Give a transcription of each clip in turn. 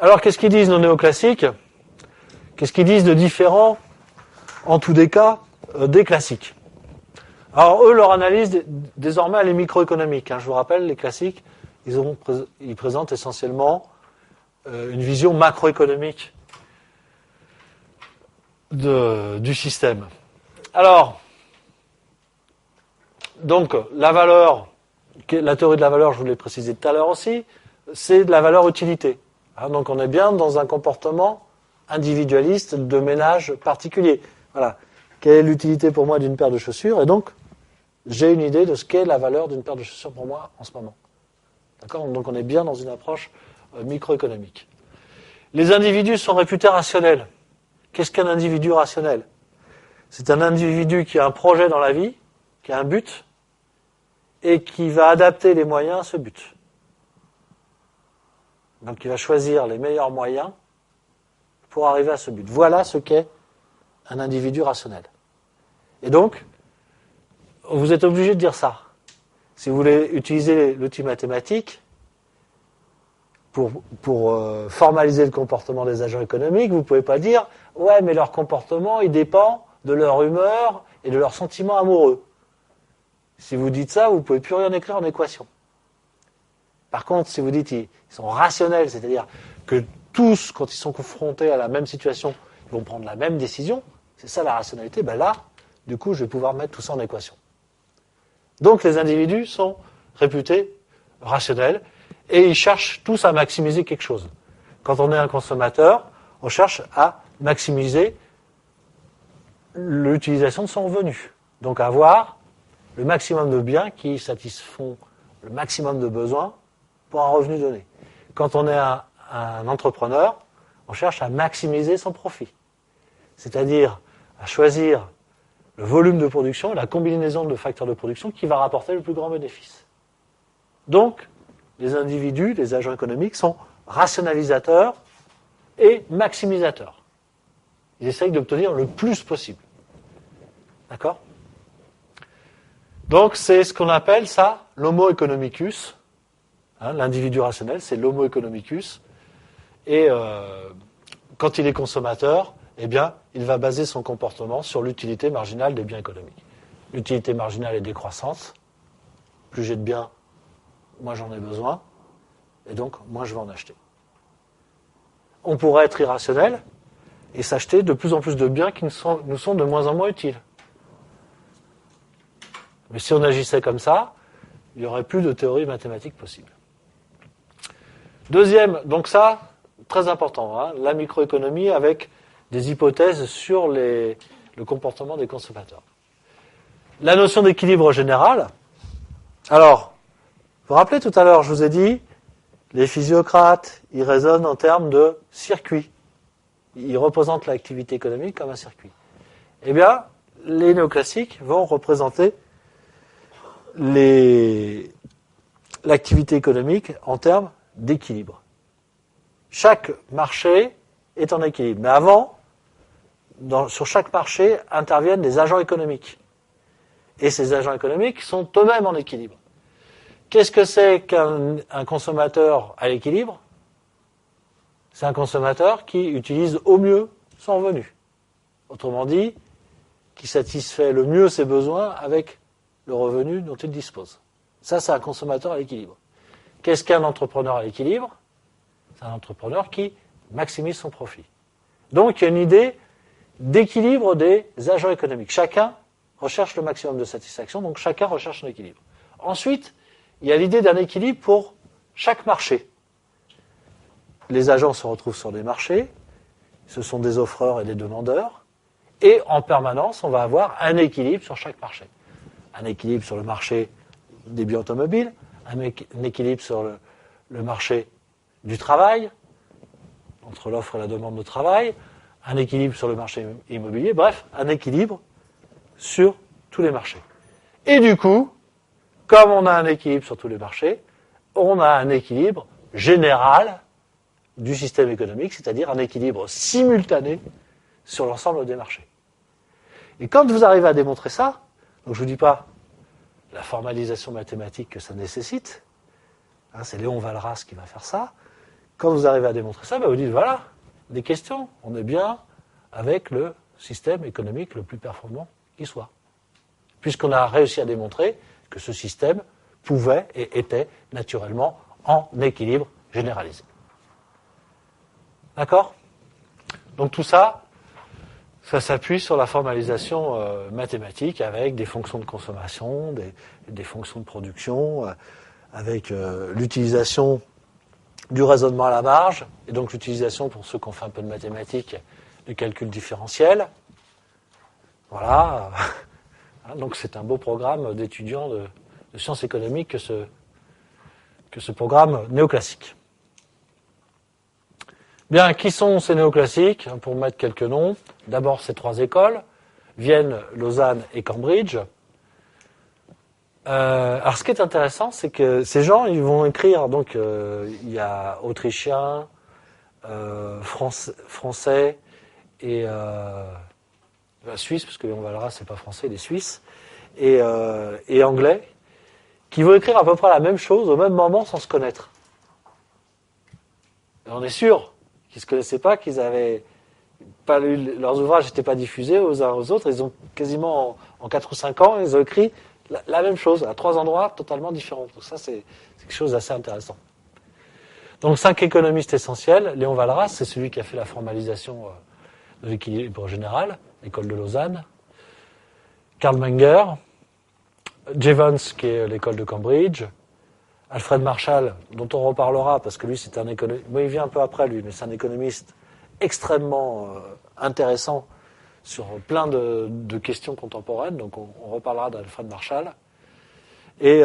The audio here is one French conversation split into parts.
Alors, qu'est-ce qu'ils disent nos néoclassiques? Qu'est-ce qu'ils disent de différent, en tous des cas, des classiques? Alors, eux, leur analyse, désormais, elle est microéconomique. Je vous rappelle, les classiques, ils présentent essentiellement une vision macroéconomique du système. Alors, donc, la valeur, la théorie de la valeur, je vous l'ai précisé tout à l'heure aussi, c'est de la valeur utilité. Donc, on est bien dans un comportement individualiste de ménage particulier. Voilà. Quelle est l'utilité pour moi d'une paire de chaussures? Et donc, j'ai une idée de ce qu'est la valeur d'une paire de chaussures pour moi en ce moment. D'accord? Donc, on est bien dans une approche microéconomique. Les individus sont réputés rationnels. Qu'est-ce qu'un individu rationnel? C'est un individu qui a un projet dans la vie, qui a un but, et qui va adapter les moyens à ce but. Donc il va choisir les meilleurs moyens pour arriver à ce but. Voilà ce qu'est un individu rationnel. Et donc, vous êtes obligé de dire ça. Si vous voulez utiliser l'outil mathématique pour formaliser le comportement des agents économiques, vous ne pouvez pas dire « Ouais, mais leur comportement, il dépend de leur humeur et de leurs sentiments amoureux. » Si vous dites ça, vous ne pouvez plus rien écrire en équation. Par contre, si vous dites qu'ils sont rationnels, c'est-à-dire que tous, quand ils sont confrontés à la même situation, ils vont prendre la même décision, c'est ça la rationalité, ben là, du coup, je vais pouvoir mettre tout ça en équation. Donc les individus sont réputés rationnels et ils cherchent tous à maximiser quelque chose. Quand on est un consommateur, on cherche à maximiser l'utilisation de son revenu. Donc avoir le maximum de biens qui satisfont le maximum de besoins pour un revenu donné. Quand on est un entrepreneur, on cherche à maximiser son profit. C'est-à-dire à choisir le volume de production, la combinaison de facteurs de production qui va rapporter le plus grand bénéfice. Donc, les individus, les agents économiques sont rationalisateurs et maximisateurs. Ils essayent d'obtenir le plus possible. D'accord ? Donc, c'est ce qu'on appelle ça l'homo economicus. L'individu rationnel, c'est l'homo economicus. Et quand il est consommateur, eh bien, il va baser son comportement sur l'utilité marginale des biens économiques. L'utilité marginale est décroissante. Plus j'ai de biens, moins j'en ai besoin. Et donc, moins je vais en acheter. On pourrait être irrationnel et s'acheter de plus en plus de biens qui nous sont de moins en moins utiles. Mais si on agissait comme ça, il n'y aurait plus de théorie mathématique possible. Deuxième, donc ça, très important, la microéconomie avec des hypothèses sur le comportement des consommateurs. La notion d'équilibre général. Alors, vous vous rappelez tout à l'heure, je vous ai dit, les physiocrates, ils raisonnent en termes de circuit. Ils représentent l'activité économique comme un circuit. Eh bien, les néoclassiques vont représenter l'activité économique en termes d'équilibre. Chaque marché est en équilibre. Mais avant, sur chaque marché interviennent des agents économiques. Et ces agents économiques sont eux-mêmes en équilibre. Qu'est-ce que c'est qu'un consommateur à l'équilibre? C'est un consommateur qui utilise au mieux son revenu. Autrement dit, qui satisfait le mieux ses besoins avec le revenu dont il dispose. Ça, c'est un consommateur à l'équilibre. Qu'est-ce qu'un entrepreneur à l'équilibre? C'est un entrepreneur qui maximise son profit. Donc, il y a une idée d'équilibre des agents économiques. Chacun recherche le maximum de satisfaction, donc chacun recherche un équilibre. Ensuite, il y a l'idée d'un équilibre pour chaque marché. Les agents se retrouvent sur des marchés, ce sont des offreurs et des demandeurs, et en permanence, on va avoir un équilibre sur chaque marché. Un équilibre sur le marché des biens automobiles, un équilibre sur le marché du travail, entre l'offre et la demande de travail, un équilibre sur le marché immobilier, bref, un équilibre sur tous les marchés. Et du coup, comme on a un équilibre sur tous les marchés, on a un équilibre général du système économique, c'est-à-dire un équilibre simultané sur l'ensemble des marchés. Et quand vous arrivez à démontrer ça, donc je ne vous dis pas la formalisation mathématique que ça nécessite, c'est Léon Walras qui va faire ça, quand vous arrivez à démontrer ça, vous dites, voilà, des questions, on est bien avec le système économique le plus performant qui soit. Puisqu'on a réussi à démontrer que ce système pouvait et était naturellement en équilibre généralisé. D'accord ? Donc tout ça, ça s'appuie sur la formalisation mathématique avec des fonctions de consommation, des fonctions de production, avec l'utilisation du raisonnement à la marge, et donc l'utilisation, pour ceux qui ont fait un peu de mathématiques, du calcul différentiel. Voilà. Donc c'est un beau programme d'étudiants de sciences économiques que ce programme néoclassique. Bien, qui sont ces néoclassiques ? Pour mettre quelques noms, d'abord ces trois écoles, Vienne, Lausanne et Cambridge. Alors ce qui est intéressant, c'est que ces gens, ils vont écrire, donc il y a autrichiens, français et suisse, parce que Léon Walras, c'est pas français, il est suisse, et anglais, qui vont écrire à peu près la même chose au même moment sans se connaître. Et on est sûr qu'ils ne se connaissaient pas, qu'ils avaient pas lu, leurs ouvrages n'étaient pas diffusés aux uns aux autres, ils ont quasiment en 4 ou 5 ans, ils ont écrit la même chose, à 3 endroits totalement différents. Donc ça, c'est quelque chose d'assez intéressant. Donc 5 économistes essentiels. Léon Walras, c'est celui qui a fait la formalisation de l'équilibre général, l'école de Lausanne. Karl Menger, Jevons, qui est l'école de Cambridge. Alfred Marshall, dont on reparlera, parce que lui, c'est un économiste. Bon, il vient un peu après, lui, mais c'est un économiste extrêmement intéressant sur plein de questions contemporaines. Donc, on reparlera d'Alfred Marshall. Et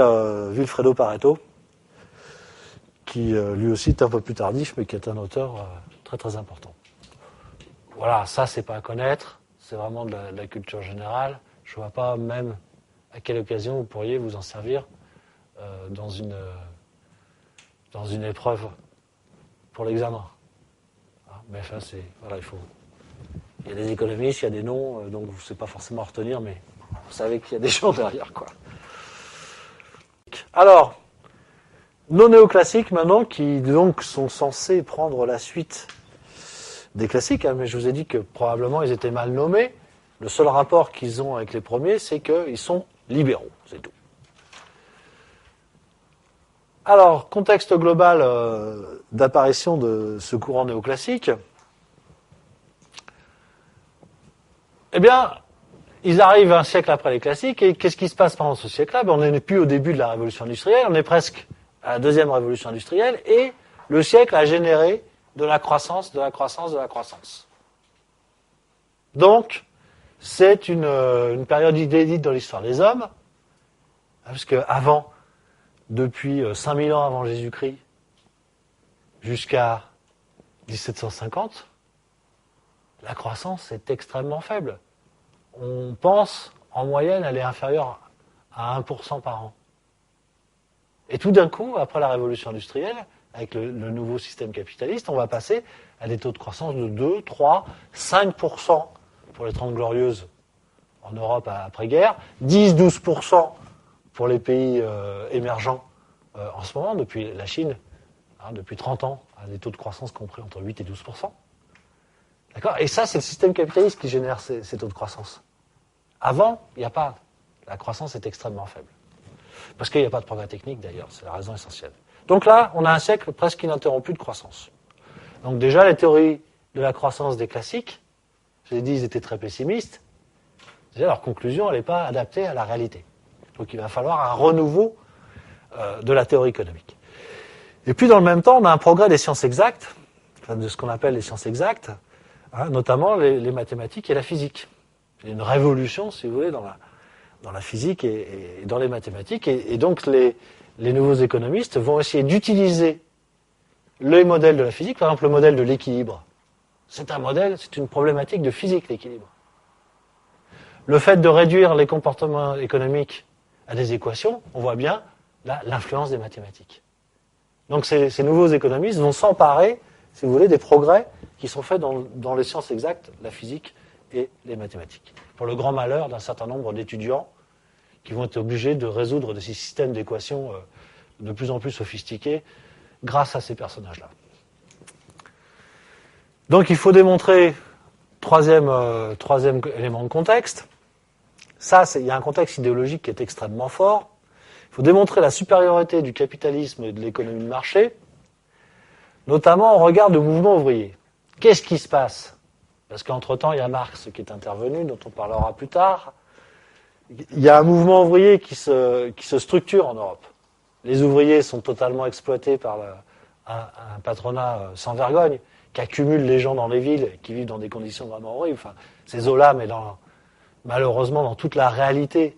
Vilfredo Pareto, qui lui aussi est un peu plus tardif, mais qui est un auteur très très important. Voilà, ça, c'est pas à connaître. C'est vraiment de la culture générale. Je vois pas même à quelle occasion vous pourriez vous en servir dans une épreuve pour l'examen. Mais enfin, voilà, il y a des économistes, il y a des noms, donc vous ne savez pas forcément retenir, mais vous savez qu'il y a des gens derrière, quoi. Alors, nos néoclassiques maintenant, qui donc sont censés prendre la suite des classiques, mais je vous ai dit que probablement ils étaient mal nommés. Le seul rapport qu'ils ont avec les premiers, c'est qu'ils sont libéraux, c'est tout. Alors, contexte global d'apparition de ce courant néoclassique. Eh bien, ils arrivent un siècle après les classiques, et qu'est-ce qui se passe pendant ce siècle-là ? On n'est plus au début de la révolution industrielle, on est presque à la deuxième révolution industrielle, et le siècle a généré de la croissance, de la croissance, de la croissance. Donc, c'est une période inédite dans l'histoire des hommes, parce qu'avant, depuis 5000 ans avant Jésus-Christ, jusqu'à 1750, la croissance est extrêmement faible. On pense, en moyenne, elle est inférieure à 1% par an. Et tout d'un coup, après la révolution industrielle, avec le nouveau système capitaliste, on va passer à des taux de croissance de 2, 3, 5% pour les 30 glorieuses en Europe après-guerre, 10, 12% pour les pays émergents en ce moment, depuis la Chine, depuis 30 ans, à des taux de croissance compris entre 8 et 12%. D'accord ? Et ça, c'est le système capitaliste qui génère ces taux de croissance. Avant, il n'y a pas. La croissance est extrêmement faible. Parce qu'il n'y a pas de progrès technique, d'ailleurs. C'est la raison essentielle. Donc là, on a un siècle presque ininterrompu de croissance. Donc déjà, les théories de la croissance des classiques, je l'ai dit, ils étaient très pessimistes. Déjà, leur conclusion, elle n'est pas adaptée à la réalité. Donc il va falloir un renouveau de la théorie économique. Et puis, dans le même temps, on a un progrès des sciences exactes, enfin, de ce qu'on appelle les sciences exactes, notamment les mathématiques et la physique. Il y a une révolution, si vous voulez, dans la physique et dans les mathématiques. Et donc, les nouveaux économistes vont essayer d'utiliser les modèles de la physique, par exemple le modèle de l'équilibre. C'est un modèle, c'est une problématique de physique, l'équilibre. Le fait de réduire les comportements économiques à des équations, on voit bien l'influence des mathématiques. Donc ces nouveaux économistes vont s'emparer, si vous voulez, des progrès qui sont faits dans les sciences exactes, la physique et les mathématiques. Pour le grand malheur d'un certain nombre d'étudiants qui vont être obligés de résoudre des systèmes d'équations de plus en plus sophistiqués grâce à ces personnages-là. Donc il faut démontrer, troisième élément de contexte, il y a un contexte idéologique qui est extrêmement fort. Il faut démontrer la supériorité du capitalisme et de l'économie de marché, notamment au regard du mouvement ouvrier. Qu'est-ce qui se passe? Parce qu'entre-temps, il y a Marx qui est intervenu, dont on parlera plus tard. Il y a un mouvement ouvrier qui se structure en Europe. Les ouvriers sont totalement exploités par un patronat sans vergogne, qui accumule les gens dans les villes, qui vivent dans des conditions vraiment horribles. Enfin, c'est Zola, mais malheureusement dans toute la réalité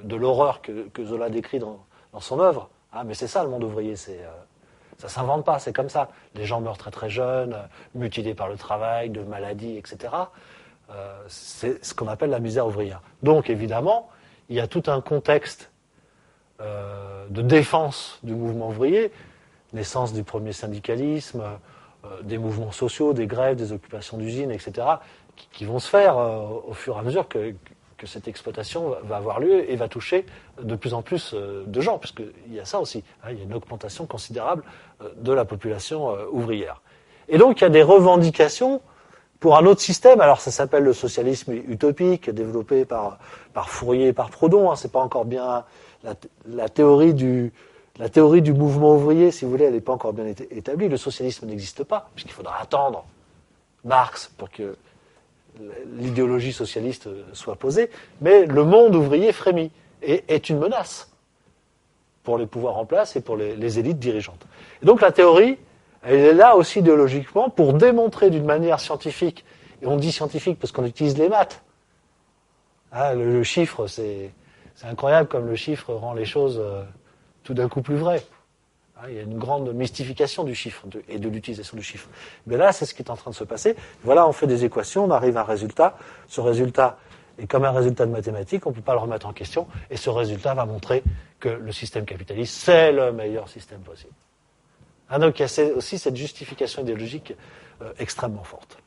de l'horreur que Zola décrit dans son œuvre. Hein, mais c'est ça le monde ouvrier, ça s'invente pas, c'est comme ça. Les gens meurent très très jeunes, mutilés par le travail, de maladies, etc. C'est ce qu'on appelle la misère ouvrière. Donc évidemment, il y a tout un contexte de défense du mouvement ouvrier, naissance du premier syndicalisme, des mouvements sociaux, des grèves, des occupations d'usines, etc., qui vont se faire au fur et à mesure que cette exploitation va avoir lieu et va toucher de plus en plus de gens, puisqu'il y a ça aussi, hein, il y a une augmentation considérable de la population ouvrière. Et donc il y a des revendications pour un autre système. Alors ça s'appelle le socialisme utopique, développé par Fourier et par Proudhon. Hein, c'est pas encore bien la théorie du mouvement ouvrier, si vous voulez, elle n'est pas encore bien établie. Le socialisme n'existe pas, puisqu'il faudra attendre Marx pour que l'idéologie socialiste soit posée, mais le monde ouvrier frémit et est une menace pour les pouvoirs en place et pour les élites dirigeantes. Et donc la théorie, elle est là aussi idéologiquement pour démontrer d'une manière scientifique, et on dit scientifique parce qu'on utilise les maths. Hein, le chiffre, c'est incroyable comme le chiffre rend les choses tout d'un coup plus vraies. Il y a une grande mystification du chiffre et de l'utilisation du chiffre. Mais là, c'est ce qui est en train de se passer. Voilà, on fait des équations, on arrive à un résultat. Ce résultat est comme un résultat de mathématiques, on ne peut pas le remettre en question. Et ce résultat va montrer que le système capitaliste, c'est le meilleur système possible. Donc il y a aussi cette justification idéologique extrêmement forte.